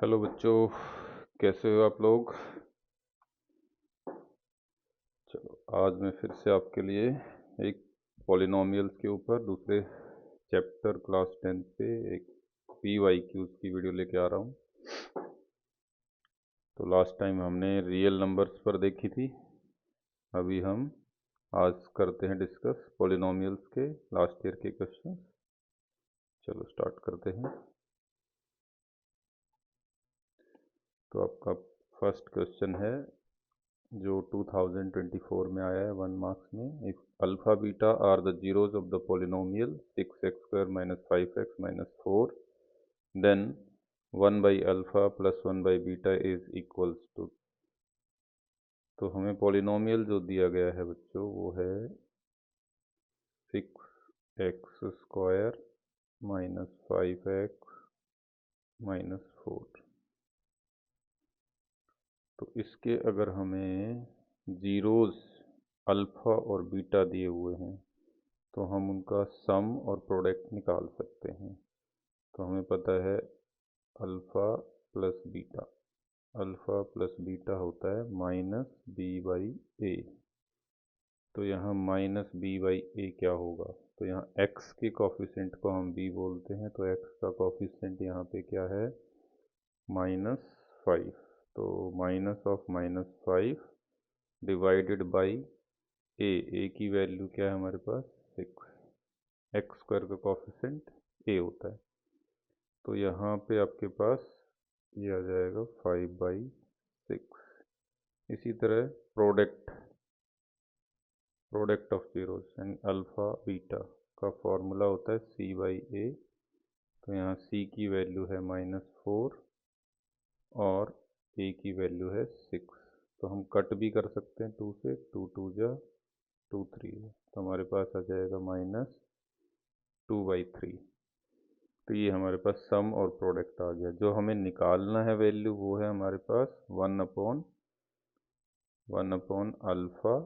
Hello बच्चों, कैसे हो आप लोग। चलो, आज मैं फिर से आपके लिए एक पॉलिनोमियल्स के ऊपर दूसरे चैप्टर क्लास 10 पे एक PYQs की वीडियो लेके आ रहा हूँ। तो लास्ट टाइम हमने रियल नंबर्स पर देखी थी। अभी हम आज करते हैं डिस्कस पॉलिनोमियल्स के लास्ट ईयर के क्वेश्चन। चलो स्टार्ट करते हैं। तो आपका फर्स्ट क्वेश्चन है जो 2024 में आया है 1 मार्क्स में। If alpha beta are the zeros of the polynomial 6x² - 5x - 4 then 1 by alpha plus 1 by beta is equals to. तो हमें पोलिनोमियल जो दिया गया है बच्चों वो है 6x² - 5x - 4। तो इसके अगर हमें जीरोज अल्फ़ा और बीटा दिए हुए हैं तो हम उनका सम और प्रोडक्ट निकाल सकते हैं। तो हमें पता है alpha plus beta, alpha plus beta होता है -b/a। तो यहाँ -b/a क्या होगा, तो यहाँ x के कॉफिशेंट को हम b बोलते हैं, तो x का कॉफिशेंट यहाँ पे क्या है -5। तो -5 डिवाइडेड बाई a की वैल्यू क्या है हमारे पास 6। x² का कॉफिशेंट a होता है, तो यहाँ पे आपके पास ये आ जाएगा 5/6। इसी तरह प्रोडक्ट ऑफ जीरोस यानी अल्फ़ा बीटा का फॉर्मूला होता है c/a। तो यहाँ c की वैल्यू है -4 और a की वैल्यू है 6। तो हम कट भी कर सकते हैं 2 से, 2 2 जा 2 3, तो हमारे पास आ जाएगा -2/3। तो ये हमारे पास सम और प्रोडक्ट आ गया। जो हमें निकालना है वैल्यू वो है हमारे पास 1/1 अल्फ़ा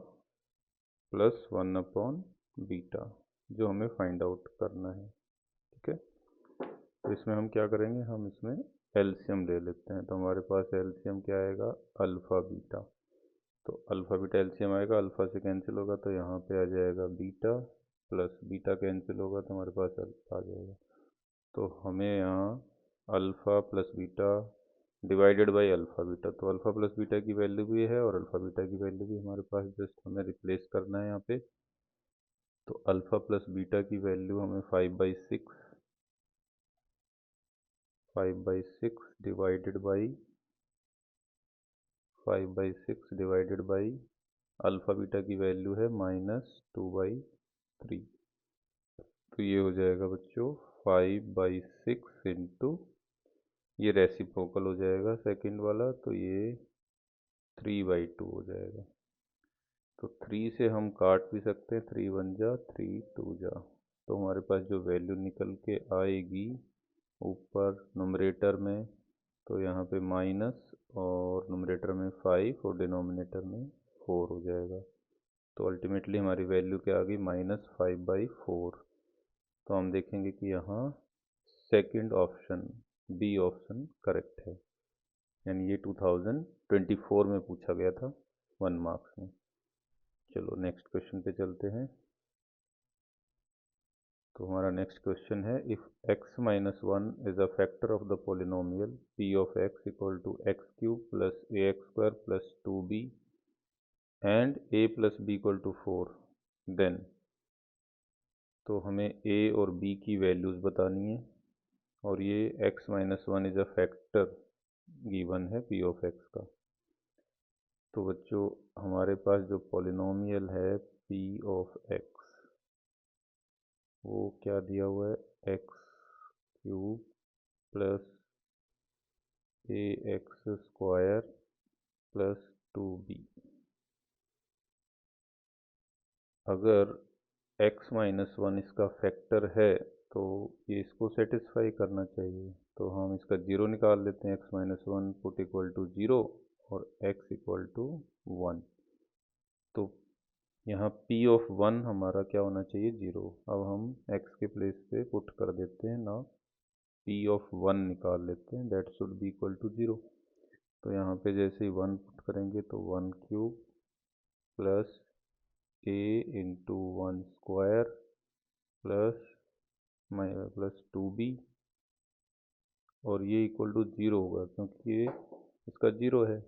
प्लस 1 बीटा, जो हमें फाइंड आउट करना है। ठीक है, तो इसमें हम क्या करेंगे, हम इसमें एलसीएम ले लेते हैं। तो हमारे पास एलसीएम क्या आएगा अल्फ़ा बीटा। तो अल्फ़ा बीटा एलसीएम आएगा, अल्फ़ा से कैंसिल होगा तो यहाँ पे आ जाएगा बीटा, प्लस बीटा कैंसिल होगा तो हमारे पास अल्फ़ा आ जाएगा। तो हमें यहाँ alpha plus beta divided by alpha beta, तो अल्फ़ा प्लस बीटा की वैल्यू भी है और अल्फ़ा बीटा की वैल्यू भी हमारे पास, जस्ट हमें रिप्लेस करना है यहाँ पे। तो अल्फ़ा प्लस बीटा की वैल्यू हमें 5/6 डिवाइडेड बाई 5/6 अल्फ़ा बीटा की वैल्यू है -2/3। तो ये हो जाएगा बच्चों 5/6 इंटू, ये रेसिप्रोकल हो जाएगा सेकंड वाला, तो ये 3/2 हो जाएगा। तो 3 से हम काट भी सकते हैं, 3 1 जा 3 2 जा। तो हमारे पास जो वैल्यू निकल के आएगी ऊपर नुमरेटर में, तो यहाँ पे माइनस और नुमरेटर में 5 और डिनोमिनेटर में 4 हो जाएगा। तो अल्टीमेटली हमारी वैल्यू क्या आ गई -5/4। तो हम देखेंगे कि यहाँ second option B option correct है, यानी ये 2024 में पूछा गया था 1 मार्क्स में। चलो नेक्स्ट क्वेश्चन पे चलते हैं। तो हमारा नेक्स्ट क्वेश्चन है if x - 1 is a factor of the polynomial p of x equal to x³ plus ax² plus 2b and a plus b equal to 4 then. तो हमें a और b की वैल्यूज़ बतानी है और ये x - 1 is a factor given है p of x का। तो बच्चों हमारे पास जो पोलिनोमियल है p ऑफ x वो क्या दिया हुआ है x³ plus ax² plus 2b। अगर x - 1 इसका फैक्टर है तो ये इसको सेटिस्फाई करना चाहिए। तो हम इसका ज़ीरो निकाल लेते हैं, x - 1 पुट इक्वल टू 0 और x इक्वल टू 1। तो यहाँ p ऑफ 1 हमारा क्या होना चाहिए 0। अब हम x के प्लेस पे पुट कर देते हैं ना p ऑफ 1 निकाल लेते हैं, that should be equal to 0। तो यहाँ पे जैसे ही 1 पुट करेंगे तो 1 cube plus a into 1 square plus 2b, और ये इक्वल टू 0 होगा क्योंकि ये इसका 0 है,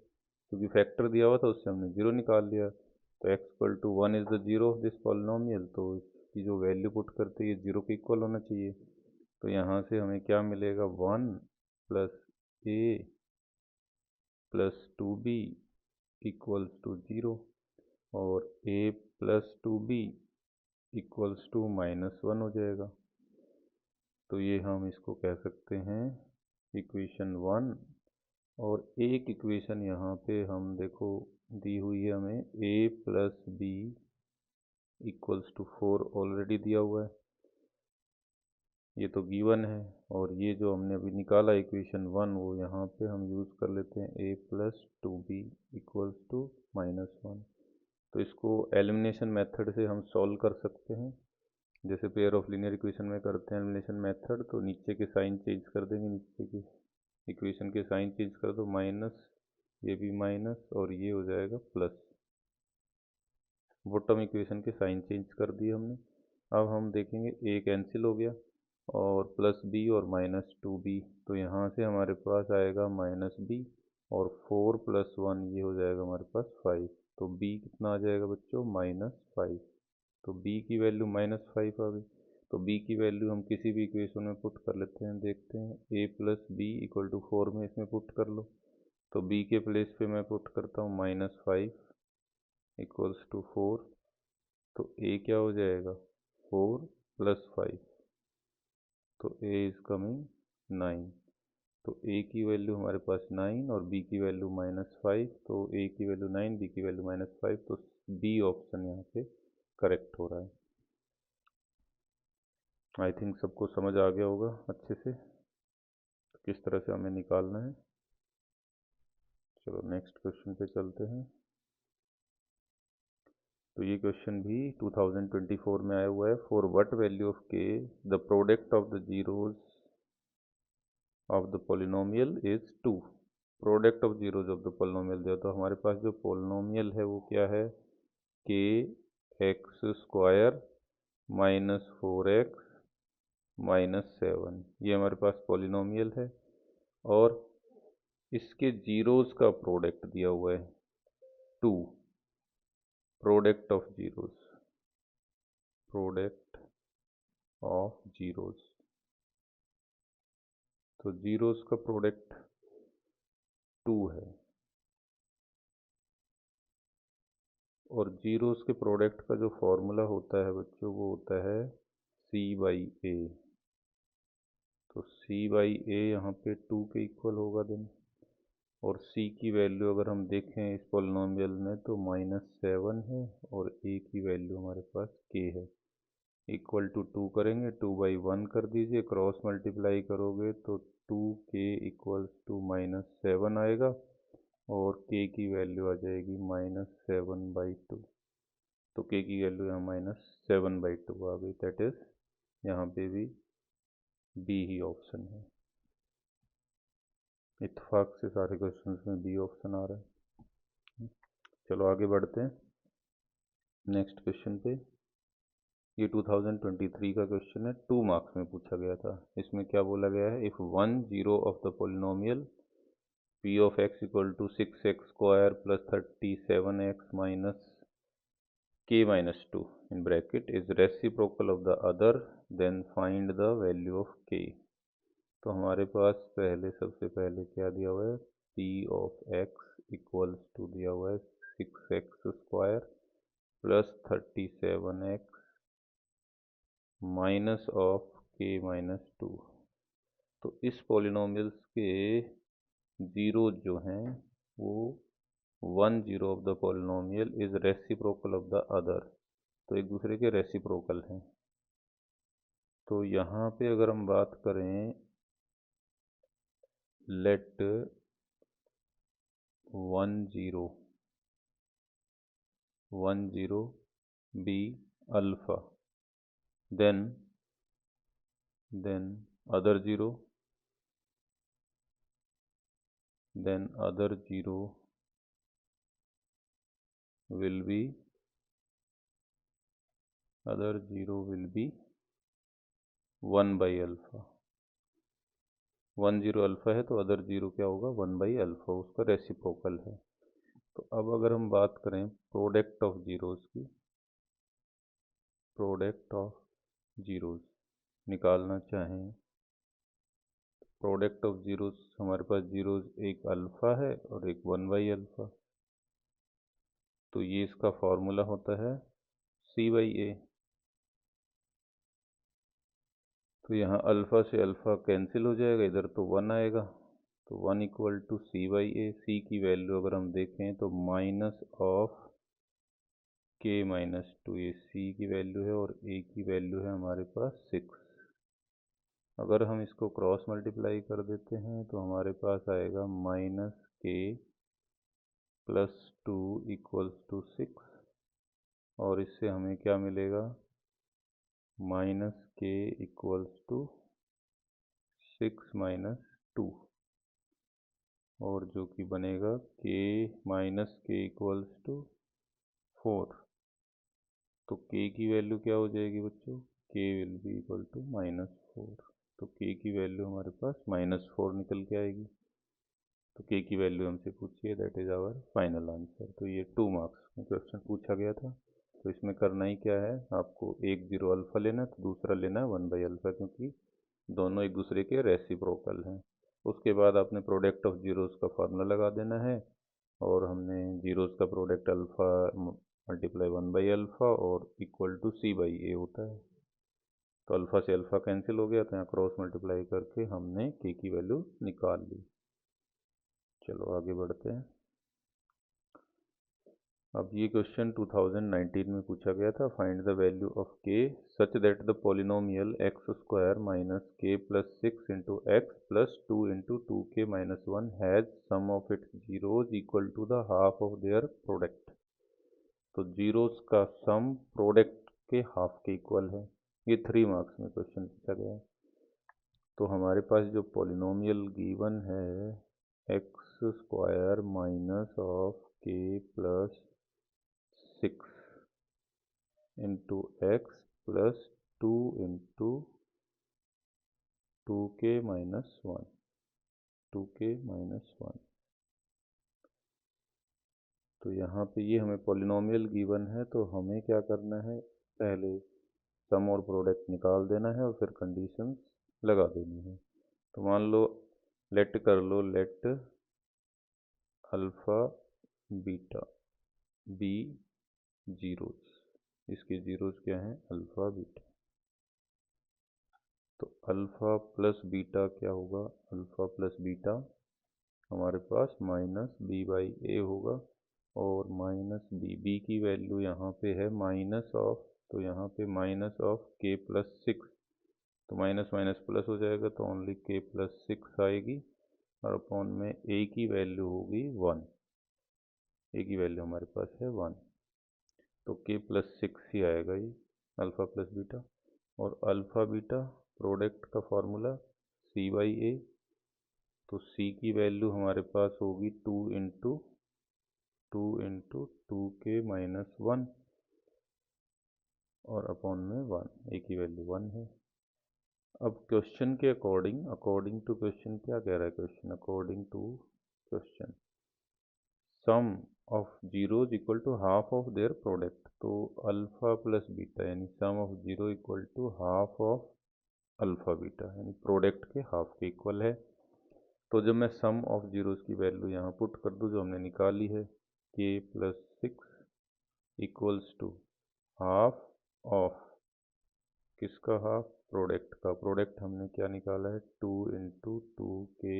क्योंकि फैक्टर दिया हुआ था उससे हमने 0 निकाल लिया। तो x equal to 1 is the 0 of this polynomial, तो इसकी जो वैल्यू पुट करते हैं ये 0 के इक्वल होना चाहिए। तो यहाँ से हमें क्या मिलेगा, 1 plus a plus 2b equals to 0, और a plus 2b equals to -1 हो जाएगा। तो ये हम इसको कह सकते हैं इक्वेशन 1। और एक इक्वेशन यहाँ पे हम देखो दी हुई है हमें, a plus b equals to 4 already दिया हुआ है, ये तो गिवन है। और ये जो हमने अभी निकाला इक्वेशन 1 वो यहाँ पे हम यूज़ कर लेते हैं, a plus 2b equals to -1। तो इसको एलिमिनेशन मेथड से हम सॉल्व कर सकते हैं, जैसे पेयर ऑफ लीनियर इक्वेशन में करते हैं एलिमिनेशन मेथड। तो नीचे के साइन चेंज कर देंगे, नीचे की इक्वेशन के साइन चेंज कर दो, माइनस, ये भी माइनस, और ये हो जाएगा प्लस। बॉटम इक्वेशन के साइन चेंज कर दिए हमने। अब हम देखेंगे a कैंसिल हो गया, और प्लस b और -2b, तो यहाँ से हमारे पास आएगा -b, और 4 प्लस 1 ये हो जाएगा हमारे पास 5। तो b कितना आ जाएगा बच्चों, -5। तो b की वैल्यू -5 आ गई। तो b की वैल्यू हम किसी भी इक्वेशन में पुट कर लेते हैं, देखते हैं। a plus b equal to 4 में इसमें पुट कर लो। तो b के प्लेस पे मैं पुट करता हूँ -5 इक्वल्स टू 4। तो a क्या हो जाएगा, 4 प्लस 5, तो a इज़ कमिंग 9। तो a की वैल्यू हमारे पास 9 और b की वैल्यू -5, तो a की वैल्यू 9, b की वैल्यू -5, तो b ऑप्शन यहाँ पे करेक्ट हो रहा है। आई थिंक सबको समझ आ गया होगा अच्छे से किस तरह से हमें निकालना है। चलो नेक्स्ट क्वेश्चन पे चलते हैं। तो ये क्वेश्चन भी 2024 में आया हुआ है। For what value of k the product of the zeros of the polynomial is 2। Product of zeros of the polynomial दिया, तो हमारे पास जो पोलिनोमियल है वो क्या है, k एक्स स्क्वायर -4x -7, ये हमारे पास पोलिनोमियल है। और इसके जीरोज का प्रोडक्ट दिया हुआ है 2, product of zeros, product of zeros, तो जीरोज का प्रोडक्ट 2 है। और जीरोज के प्रोडक्ट का जो फॉर्मूला होता है बच्चों वो होता है c/a। तो c/a यहाँ पे 2 के इक्वल होगा देन। और c की वैल्यू अगर हम देखें इस पोलिनोमियल में तो -7 है, और a की वैल्यू हमारे पास k है। इक्वल टू 2 करेंगे, 2/1 कर दीजिए, क्रॉस मल्टीप्लाई करोगे तो 2k इक्वल्स टू -7 आएगा, और k की वैल्यू आ जाएगी -7/2। तो k की वैल्यू यहाँ -7/2 आ गई, दैट इज यहाँ पे भी b ही ऑप्शन है। इत्तेफाक से सारे क्वेश्चंस में बी ऑप्शन आ रहा है। चलो आगे बढ़ते हैं नेक्स्ट क्वेश्चन पे। ये 2023 का क्वेश्चन है, 2 मार्क्स में पूछा गया था। इसमें क्या बोला गया है, if 1 zero of the polynomial p of x equal to 6x square plus 37x minus k minus 2 in bracket is reciprocal of the other, then find the value of k। तो हमारे पास पहले सबसे पहले क्या दिया हुआ है, p of x equals to दिया हुआ है 6x square plus 37x minus of k minus 2। तो इस पॉलिनोमियल्स के जीरो जो हैं वो 1 zero of the polynomial is reciprocal of the other, तो एक दूसरे के रेसिप्रोकल हैं। तो यहाँ पे अगर हम बात करें, let 1 0 be alpha, then other zero then other 0 will be 1 by alpha. 1 0 alpha है तो अदर 0 क्या होगा 1 बाई अल्फ़ा, उसका रेसिप्रोकल है। तो अब अगर हम बात करें प्रोडक्ट ऑफ जीरोज़ की, प्रोडक्ट ऑफ जीरोज़ निकालना चाहें, प्रोडक्ट ऑफ जीरोज़ हमारे पास जीरोज़ एक अल्फ़ा है और एक 1 बाई अल्फ़ा, तो ये इसका फॉर्मूला होता है c बाई ए। तो यहाँ अल्फ़ा से अल्फ़ा कैंसिल हो जाएगा, इधर तो 1 आएगा, तो 1 इक्वल टू सी बाई ए। सी की वैल्यू अगर हम देखें तो माइनस ऑफ के माइनस 2, ये सी की वैल्यू है और ए की वैल्यू है हमारे पास 6। अगर हम इसको क्रॉस मल्टीप्लाई कर देते हैं तो हमारे पास आएगा minus k plus 2 equals to 6, और इससे हमें क्या मिलेगा माइनस के इक्वल्स टू 6 माइनस 2, और जो कि बनेगा के माइनस के इक्वल्स टू 4। तो के की वैल्यू क्या हो जाएगी बच्चों, के विल बी इक्वल टू -4। तो के की वैल्यू हमारे पास -4 निकल के आएगी। तो के की वैल्यू हमसे पूछिए, that is our final answer. तो ये 2 मार्क्स में क्वेश्चन पूछा गया था। तो इसमें करना ही क्या है, आपको एक 0 अल्फ़ा लेना है तो दूसरा लेना है 1 बाई अल्फ़ा, क्योंकि दोनों एक दूसरे के रेसिप्रोकल हैं। उसके बाद आपने प्रोडक्ट ऑफ जीरोज़ का फार्मूला लगा देना है, और हमने जीरोज़ का product alpha multiply 1 by alpha और इक्वल टू सी बाई ए होता है। तो अल्फ़ा से अल्फ़ा कैंसिल हो गया, तो यहाँ क्रॉस मल्टीप्लाई करके हमने के की वैल्यू निकाल ली। चलो आगे बढ़ते हैं। अब ये क्वेश्चन 2019 में पूछा गया था। Find the value of k such that the polynomial x square minus k plus 6 into x plus 2 into 2k minus 1 has sum of its zeros equal to the half of their product. तो zeros का sum product के half के equal है। ये 3 marks में question पूछा गया है। तो हमारे पास जो पॉलिनोमियल गिवन है एक्स स्क्वायर माइनस ऑफ के plus 6 into x plus 2 into 2k minus 1, 2k minus 1। तो यहाँ पे ये हमें पॉलिनोमियल गिवन है, तो हमें क्या करना है, पहले सम और प्रोडक्ट निकाल देना है और फिर कंडीशंस लगा देनी है। तो मान लो लेट कर लो, let alpha beta be zeros, इसके जीरोज क्या हैं अल्फ़ा बीटा। तो अल्फ़ा प्लस बीटा क्या होगा, अल्फ़ा प्लस बीटा हमारे पास माइनस बी बाई ए होगा, और माइनस बी की वैल्यू यहाँ पे है माइनस ऑफ, तो यहाँ पे माइनस ऑफ के प्लस 6, तो माइनस माइनस प्लस हो जाएगा, तो ओनली के प्लस 6 आएगी, और अपॉन में ए की वैल्यू होगी 1। ए की वैल्यू हमारे पास है 1, तो के प्लस 6 ही आएगा ये अल्फ़ा प्लस बीटा। और अल्फ़ा बीटा प्रोडक्ट का फॉर्मूला सी बाई ए, तो सी की वैल्यू हमारे पास होगी 2 इंटू 2k माइनस 1, और अपॉन में 1, ए की वैल्यू 1 है। अब क्वेश्चन के अकॉर्डिंग टू क्वेश्चन क्या कह रहा है question, according to question sum of zeros equal to half of their product. तो अल्फ़ा प्लस बीटा यानी sum of zero equal to half of alpha beta, यानी प्रोडक्ट के हाफ के इक्वल है। तो जब मैं सम ऑफ जीरोज की वैल्यू यहाँ पुट कर दूँ जो हमने निकाली है, k plus 6 equals to half of किसका हाफ, प्रोडक्ट का। प्रोडक्ट हमने क्या निकाला है 2 इंटू 2k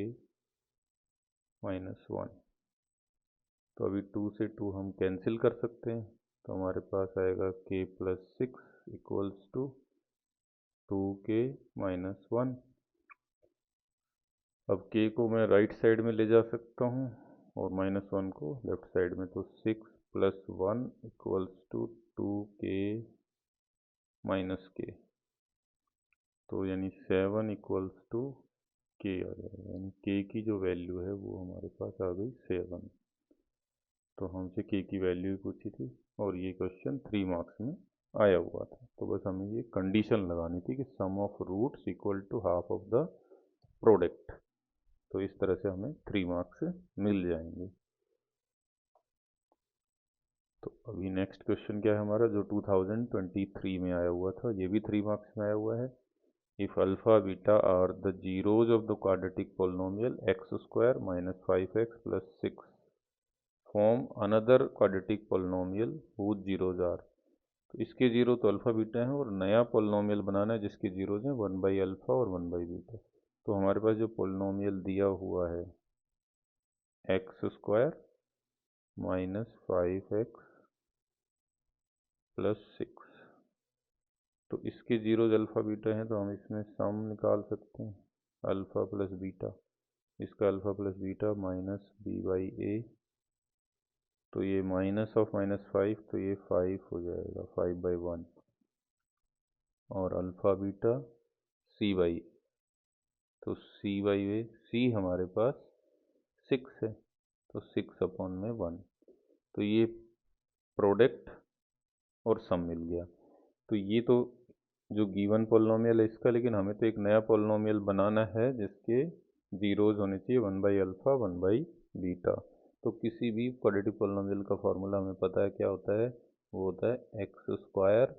माइनस 1। तो अभी 2 से 2 हम कैंसिल कर सकते हैं, तो हमारे पास आएगा k plus 6 equals to 2k minus 1। अब k को मैं राइट साइड में ले जा सकता हूँ और माइनस 1 को लेफ्ट साइड में, तो 6 plus 1 equals to 2k minus k, तो यानी 7 इक्वल्स टू के आ जाएगा, यानी के की जो वैल्यू है वो हमारे पास आ गई 7। तो हमसे के की वैल्यू ही पूछी थी और ये क्वेश्चन 3 मार्क्स में आया हुआ था। तो बस हमें ये कंडीशन लगानी थी कि sum of roots equal to half of the product. तो इस तरह से हमें 3 मार्क्स मिल जाएंगे। तो अभी नेक्स्ट क्वेश्चन क्या है हमारा, जो 2023 में आया हुआ था, ये भी 3 मार्क्स में आया हुआ है। If alpha beta are the zeros of the quadratic polynomial x square minus 5x plus 6 form another quadratic polynomial whose zeros are. तो इसके जीरो तो अल्फा बीटा है और नया पोलिनोमियल बनाना है जिसके जीरोज हैं 1/अल्फा और 1/बीटा। तो हमारे पास जो पोलिनोमियल दिया हुआ है x square minus 5x plus 6, तो इसके जीरोज अल्फा बीटा हैं तो हम इसमें सम निकाल सकते हैं अल्फा प्लस बीटा। इसका alpha plus beta minus b/a, तो ये माइनस ऑफ -5, तो ये 5 हो जाएगा 5/1, और अल्फा बीटा c/a, तो c/a, c हमारे पास 6 है तो 6/1। तो ये प्रोडक्ट और सम मिल गया। तो ये तो जो गिवन पोलिनोमियल है इसका, लेकिन हमें तो एक नया पोलिनोमियल बनाना है जिसके जीरोज होने चाहिए 1/अल्फा 1/बीटा। तो किसी भी क्वाड्रेटिक पोलिनोमियल का फॉर्मूला हमें पता है क्या होता है, वो होता है x square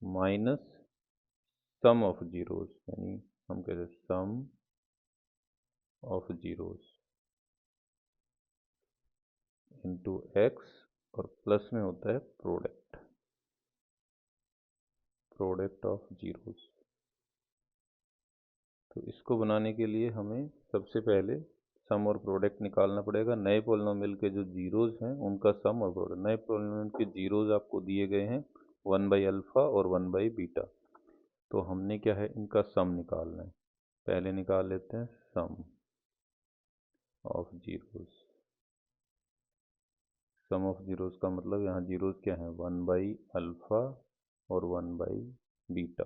minus sum of zeros, यानी हम कहते हैं sum of zeros into x, और प्लस में होता है प्रोडक्ट ऑफ जीरोज। तो इसको बनाने के लिए हमें सबसे पहले सम और प्रोडक्ट निकालना पड़ेगा। नए पोलिनोमियल के जो जीरोज हैं उनका सम और प्रोडक्ट। नए पोलिनोमियल के जीरोज आपको दिए गए हैं 1/अल्फा और 1/बीटा, तो हमने क्या है इनका सम निकालना है। पहले निकाल लेते हैं sum of zeros. Sum of zeros का मतलब यहाँ जीरोज क्या है 1/अल्फा और 1/बीटा।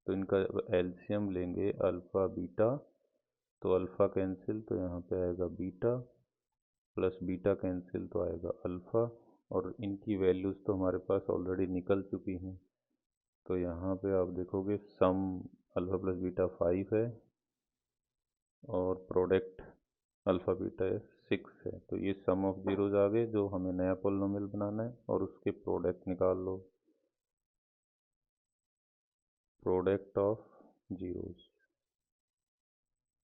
तो इनका एलसीएम लेंगे अल्फा बीटा, तो अल्फा कैंसिल तो यहाँ पे आएगा बीटा, प्लस बीटा कैंसिल तो आएगा अल्फा, और इनकी वैल्यूज़ तो हमारे पास ऑलरेडी निकल चुकी हैं। तो यहाँ पे आप देखोगे सम अल्फा प्लस बीटा 5 है और प्रोडक्ट अल्फा बीटा 6 है। तो ये सम ऑफ जीरोज आ गए जो हमें नया पोलिनोमियल बनाना है, और उसके प्रोडक्ट निकाल लो, प्रोडक्ट ऑफ जीरोज।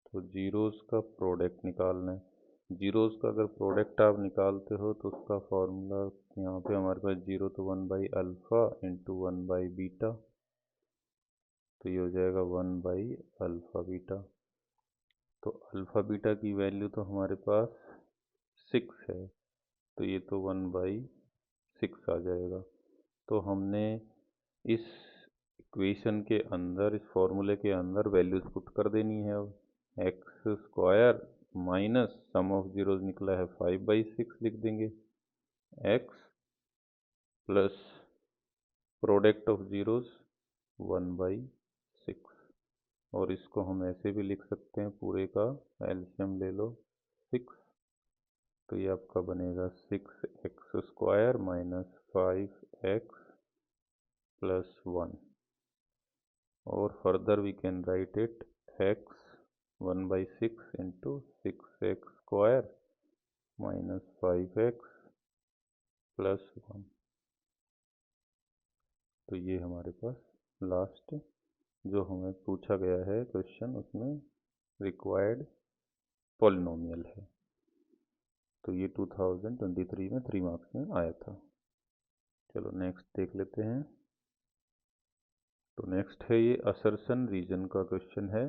तो जीरोज का प्रोडक्ट निकालना है। जीरोज का अगर प्रोडक्ट आप निकालते हो तो उसका फॉर्मूला यहाँ पे हमारे पास जीरो तो 1/अल्फा इंटू 1/बीटा, तो ये हो जाएगा 1/अल्फा बीटा। तो अल्फा बीटा की वैल्यू तो हमारे पास 6 है, तो ये तो 1/6 आ जाएगा। तो हमने इस इक्वेशन के अंदर, इस फॉर्मूले के अंदर वैल्यूज पुट कर देनी है। अब x square minus sum of zeros निकला है 5/6 लिख देंगे, x plus product of zeros 1/6, और इसको हम ऐसे भी लिख सकते हैं, पूरे का एलसीएम ले लो 6, तो ये आपका बनेगा 6x square minus 5x plus 1, और further we can write it x 1/6 into 6x square minus 5x plus 1। तो ये हमारे पास लास्ट जो हमें पूछा गया है क्वेश्चन, उसमें रिक्वायर्ड पॉलिनोमियल है। तो ये 2023 में 3 मार्क्स में आया था। चलो नेक्स्ट देख लेते हैं। तो नेक्स्ट है ये असर्शन रीजन का क्वेश्चन है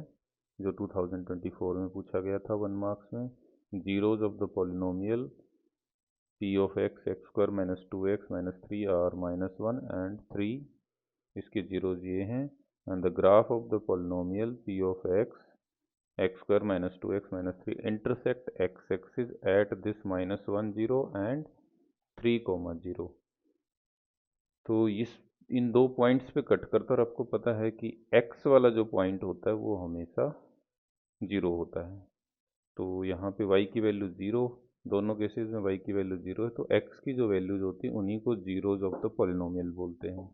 जो 2024 में पूछा गया था 1 मार्क्स में। Zeros of the polynomial p of x x square minus 2x minus 3 are -1 and 3, इसके जीरोज ये हैं। And the graph of the polynomial p of x x square minus 2x minus 3 intersect x axis at this -1 0 and 3, 0। तो इस इन दो points पे cut करता है, और आपको पता है कि x वाला जो पॉइंट होता है वो हमेशा ज़ीरो होता है। तो यहाँ पे y की वैल्यू ज़ीरो, दोनों केसेस में y की वैल्यू ज़ीरो है, तो x की जो वैल्यूज होती हैं उन्हीं को जीरोज ऑफ द पॉलिनोमियल बोलते हैं।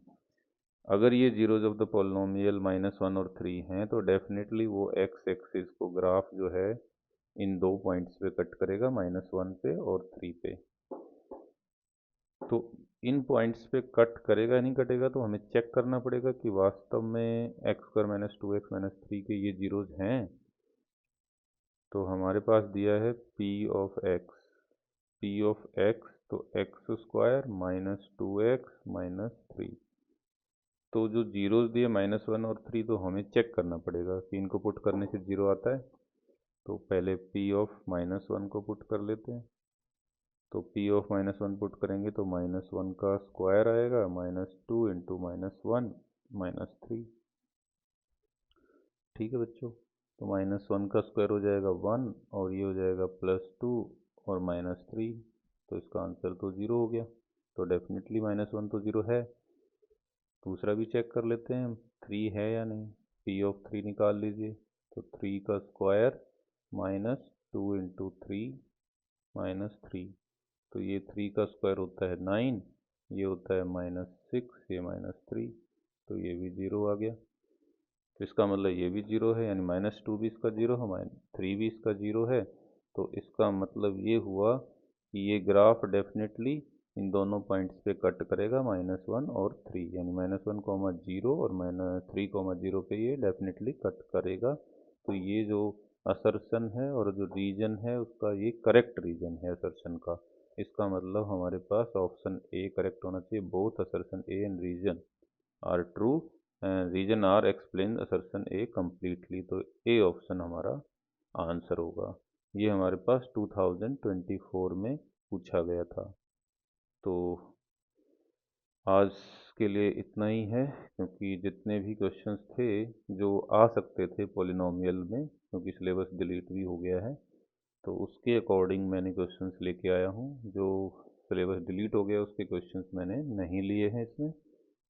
अगर ये जीरोज ऑफ द पॉलिनोमियल -1 और 3 हैं तो डेफिनेटली वो x एक्सिस को ग्राफ जो है इन दो पॉइंट्स पे कट करेगा, -1 पे और 3 पे। तो इन पॉइंट्स पे कट करेगा नहीं कटेगा, तो हमें चेक करना पड़ेगा कि वास्तव में x² - 2x - 3 के ये जीरोज हैं। तो हमारे पास दिया है p ऑफ x, तो x² - 2x - 3। तो जो जीरोज दिए -1 और 3, तो हमें चेक करना पड़ेगा कि इनको पुट करने से जीरो आता है। तो पहले p ऑफ -1 को पुट कर लेते हैं। तो p ऑफ -1 पुट करेंगे तो -1 का स्क्वायर आएगा, -2 इंटू -1 - 3। ठीक है बच्चों, तो -1 का स्क्वायर हो जाएगा 1 और ये हो जाएगा +2 और -3, तो इसका आंसर तो ज़ीरो हो गया। तो डेफिनेटली -1 तो ज़ीरो है। दूसरा भी चेक कर लेते हैं 3 है या नहीं। p ऑफ 3 निकाल लीजिए, तो 3 का स्क्वायर -2 इंटू 3 -3, तो ये 3 का स्क्वायर होता है 9, ये होता है -6, ये -3, तो ये भी ज़ीरो आ गया। तो इसका मतलब ये भी ज़ीरो है, यानी -2 भी इसका ज़ीरो है, 3 भी इसका ज़ीरो है। तो इसका मतलब ये हुआ कि ये ग्राफ डेफिनेटली इन दोनों पॉइंट्स पे कट करेगा, -1 और 3, यानी -1, 0 और -3, 0 पे ये डेफिनेटली कट करेगा। तो ये जो असर्शन है और जो रीजन है उसका ये करेक्ट रीजन है असर्शन का। इसका मतलब हमारे पास ऑप्शन ए करेक्ट होना चाहिए। Both assertion A and reason are true, reason are explain assertion A completely. तो ए ऑप्शन हमारा आंसर होगा। ये हमारे पास 2024 में पूछा गया था। तो आज के लिए इतना ही है, क्योंकि जितने भी क्वेश्चंस थे जो आ सकते थे पॉलिनोमियल में, क्योंकि सिलेबस डिलीट भी हो गया है, तो उसके अकॉर्डिंग मैंने क्वेश्चंस लेके आया हूँ। जो सिलेबस डिलीट हो गया उसके क्वेश्चंस मैंने नहीं लिए हैं इसमें।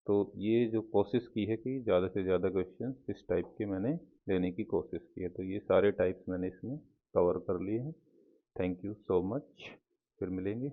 तो ये जो कोशिश की है कि ज़्यादा से ज़्यादा क्वेश्चंस इस टाइप के मैंने लेने की कोशिश की है। तो ये सारे टाइप्स मैंने इसमें कवर कर लिए हैं। थैंक यू सो मच, फिर मिलेंगे।